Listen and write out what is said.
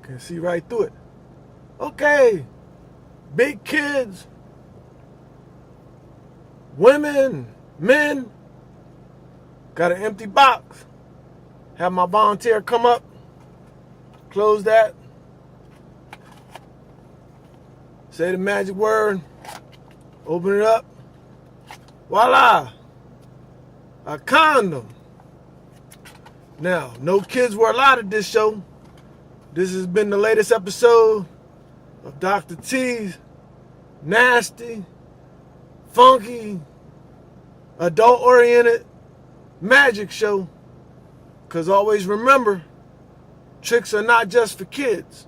Can see right through it. Okay, big kids, women, men, got an empty box. Have my volunteer come up, close that, say the magic word, open it up, voila, a condom. Now, no kids were allowed at this show. This has been the latest episode of Dr. T's nasty, funky, adult-oriented magic show. Because always remember, tricks are not just for kids.